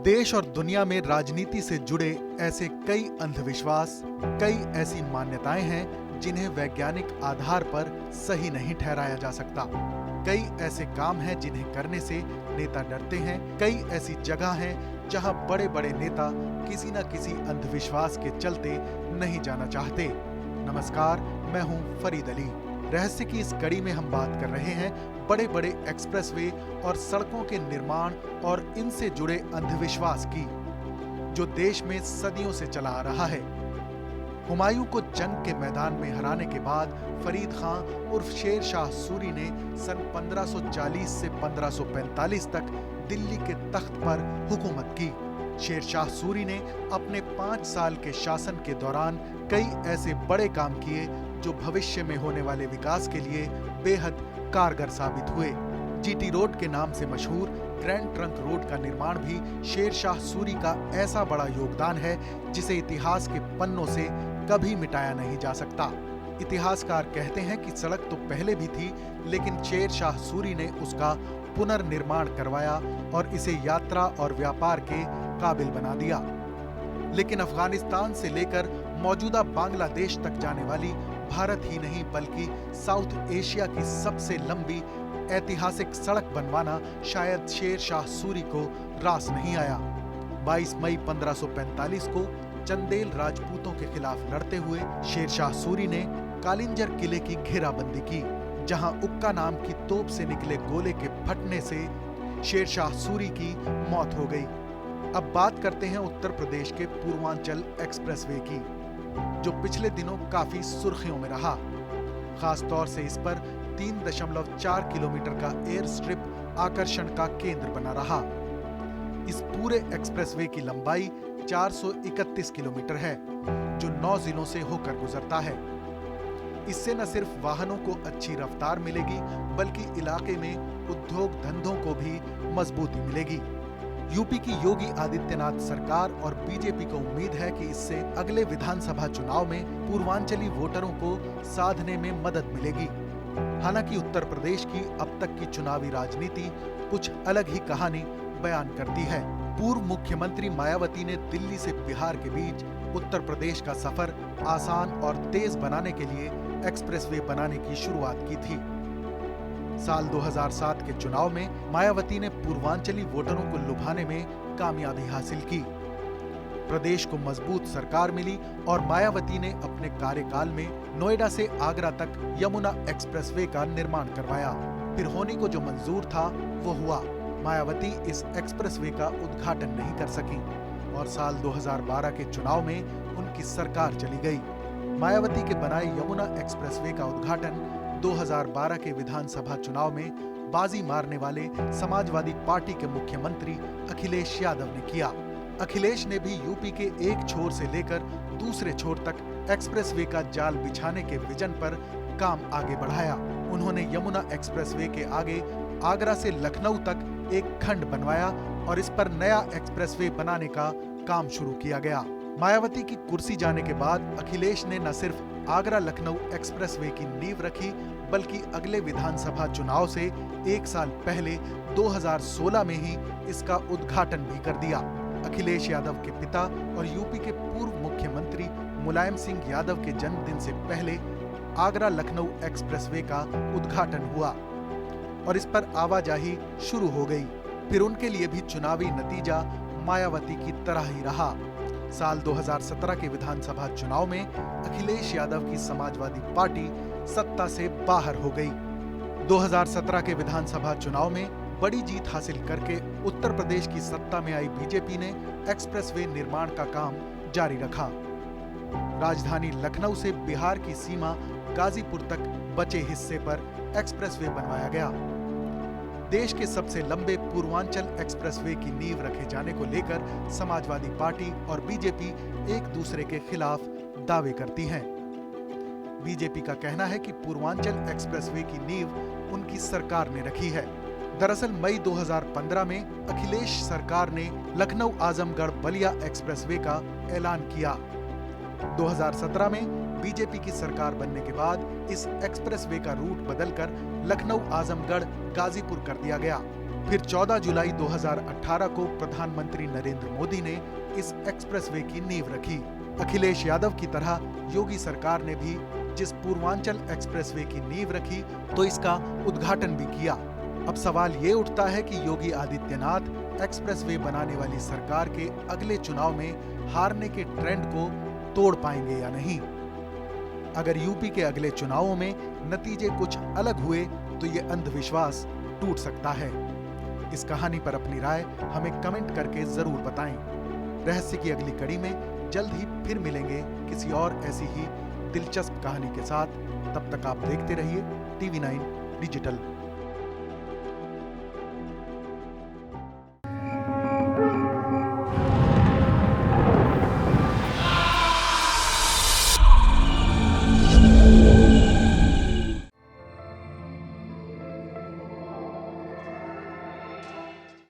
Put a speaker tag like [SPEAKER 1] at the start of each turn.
[SPEAKER 1] देश और दुनिया में राजनीति से जुड़े ऐसे कई अंधविश्वास, कई ऐसी मान्यताएं हैं जिन्हें वैज्ञानिक आधार पर सही नहीं ठहराया जा सकता। कई ऐसे काम हैं जिन्हें करने से नेता डरते हैं। कई ऐसी जगह हैं जहां बड़े बड़े नेता किसी न किसी अंधविश्वास के चलते नहीं जाना चाहते। नमस्कार, मैं हूं फरीद अली। रहस्य की इस कड़ी में हम बात कर रहे हैं बड़े बड़े एक्सप्रेसवे और सड़कों के निर्माण और इनसे जुड़े अंधविश्वास की, जो देश में सदियों से चला आ रहा है। हुमायूं को जंग के मैदान में हराने के बाद फरीद खां उर्फ शेर शाह सूरी ने सन 1540 से 1545 तक दिल्ली के तख्त पर हुकूमत की। शेर शाह सूरी ने अपने 5 साल के शासन के दौरान कई ऐसे बड़े काम किए जो भविष्य में होने वाले विकास के लिए बेहद कारगर साबित हुए। जीटी रोड के नाम से मशहूर ग्रैंड ट्रंक रोड का निर्माण भी शेर शाह सूरी का ऐसा बड़ा योगदान है जिसे इतिहास के पन्नों से कभी मिटाया नहीं जा सकता। इतिहासकार कहते हैं कि सड़क तो पहले भी थी, लेकिन शेर शाह सूरी ने उसका पुनर्निर्माण करवाया और इसे यात्रा और व्यापार के काबिल बना दिया। लेकिन अफगानिस्तान से लेकर मौजूदा बांग्लादेश तक जाने वाली भारत ही नहीं बल्कि साउथ एशिया की सबसे लंबी ऐतिहासिक सड़क बनवाना शायद शेर शाह सूरी को रास नहीं आया। 22 मई 1545 को चंदेल राजपूतों के खिलाफ लड़ते हुए शेर शाह सूरी ने कालिंजर किले की घेराबंदी की, जहां उक्का नाम की तोप से निकले गोले के फटने से शेर शाह सूरी की मौत हो गई। अब बात करते हैं उत्तर प्रदेश के पूर्वांचल एक्सप्रेसवे की, जो पिछले दिनों काफी सुर्खियों में रहा। खास तौर से इस पर 3.4 किलोमीटर का एयर स्ट्रिप आकर्षण का केंद्र बना रहा। इस पूरे एक्सप्रेसवे की लंबाई 431 किलोमीटर है, जो 9 जिलों से होकर गुजरता है। इससे न सिर्फ वाहनों को अच्छी रफ्तार मिलेगी, बल्कि इलाके में उद्योग धंधों को भी मजबूती मिलेगी। यूपी की योगी आदित्यनाथ सरकार और बीजेपी को उम्मीद है कि इससे अगले विधानसभा चुनाव में पूर्वांचली वोटरों को साधने में मदद मिलेगी। हालांकि उत्तर प्रदेश की अब तक की चुनावी राजनीति कुछ अलग ही कहानी बयान करती है। पूर्व मुख्यमंत्री मायावती ने दिल्ली से बिहार के बीच उत्तर प्रदेश का सफर आसान और तेज बनाने के लिए एक्सप्रेसवे बनाने की शुरुआत की थी। साल 2007 के चुनाव में मायावती ने पूर्वांचली वोटरों को लुभाने में कामयाबी हासिल की। प्रदेश को मजबूत सरकार मिली और मायावती ने अपने कार्यकाल में नोएडा से आगरा तक यमुना एक्सप्रेसवे का निर्माण करवाया। फिर होने को जो मंजूर था वो हुआ। मायावती इस एक्सप्रेसवे का उद्घाटन नहीं कर सकी और साल 2012 के चुनाव में उनकी सरकार चली गई। मायावती के बनाए यमुना एक्सप्रेसवे का उद्घाटन 2012 के विधानसभा चुनाव में बाजी मारने वाले समाजवादी पार्टी के मुख्यमंत्री अखिलेश यादव ने किया। अखिलेश ने भी यूपी के एक छोर से लेकर दूसरे छोर तक एक्सप्रेसवे का जाल बिछाने के विजन पर काम आगे बढ़ाया। उन्होंने यमुना एक्सप्रेसवे के आगे आगरा से लखनऊ तक एक खंड बनवाया और इस पर नया एक्सप्रेसवे बनाने का काम शुरू किया गया। मायावती की कुर्सी जाने के बाद अखिलेश ने न सिर्फ आगरा लखनऊ एक्सप्रेसवे की नींव रखी, बल्कि अगले विधानसभा चुनाव से 1 साल पहले 2016 में ही इसका उद्घाटन भी कर दिया। अखिलेश यादव के पिता और यूपी के पूर्व मुख्यमंत्री मुलायम सिंह यादव के जन्मदिन से पहले आगरा लखनऊ एक्सप्रेसवे का उद्घाटन हुआ और इस पर आवाजाही शुरू हो गई। फिर उनके लिए भी चुनावी नतीजा मायावती की तरह ही रहा। साल 2017 के विधानसभा चुनाव में अखिलेश यादव की समाजवादी पार्टी सत्ता से बाहर हो गई। 2017 के विधानसभा चुनाव में बड़ी जीत हासिल करके उत्तर प्रदेश की सत्ता में आई बीजेपी ने एक्सप्रेसवे निर्माण का काम जारी रखा। राजधानी लखनऊ से बिहार की सीमा गाजीपुर तक बचे हिस्से पर एक्सप्रेसवे बनवाया गया। देश के सबसे लंबे पूर्वांचल एक्सप्रेसवे की नींव रखे जाने को लेकर समाजवादी पार्टी और बीजेपी एक दूसरे के खिलाफ दावे करती हैं। बीजेपी का कहना है कि पूर्वांचल एक्सप्रेसवे की नींव उनकी सरकार ने रखी है। दरअसल मई 2015 में अखिलेश सरकार ने लखनऊ आजमगढ़ बलिया एक्सप्रेसवे का ऐलान किया। 2017 में बीजेपी की सरकार बनने के बाद इस एक्सप्रेसवे का रूट बदलकर लखनऊ आजमगढ़ गाजीपुर कर दिया गया। फिर 14 जुलाई 2018 को प्रधानमंत्री नरेंद्र मोदी ने इस एक्सप्रेसवे की नींव रखी। अखिलेश यादव की तरह योगी सरकार ने भी जिस पूर्वांचल एक्सप्रेसवे की नींव रखी तो इसका उद्घाटन भी किया। अब सवाल ये उठता है कि योगी आदित्यनाथ एक्सप्रेसवे बनाने वाली सरकार के अगले चुनाव में हारने के ट्रेंड को तोड़ पाएंगे या नहीं। अगर यूपी के अगले चुनावों में नतीजे कुछ अलग हुए तो ये अंधविश्वास टूट सकता है। इस कहानी पर अपनी राय हमें कमेंट करके जरूर बताएं। रहस्य की अगली कड़ी में जल्द ही फिर मिलेंगे किसी और ऐसी ही दिलचस्प कहानी के साथ। तब तक आप देखते रहिए TV9 डिजिटल।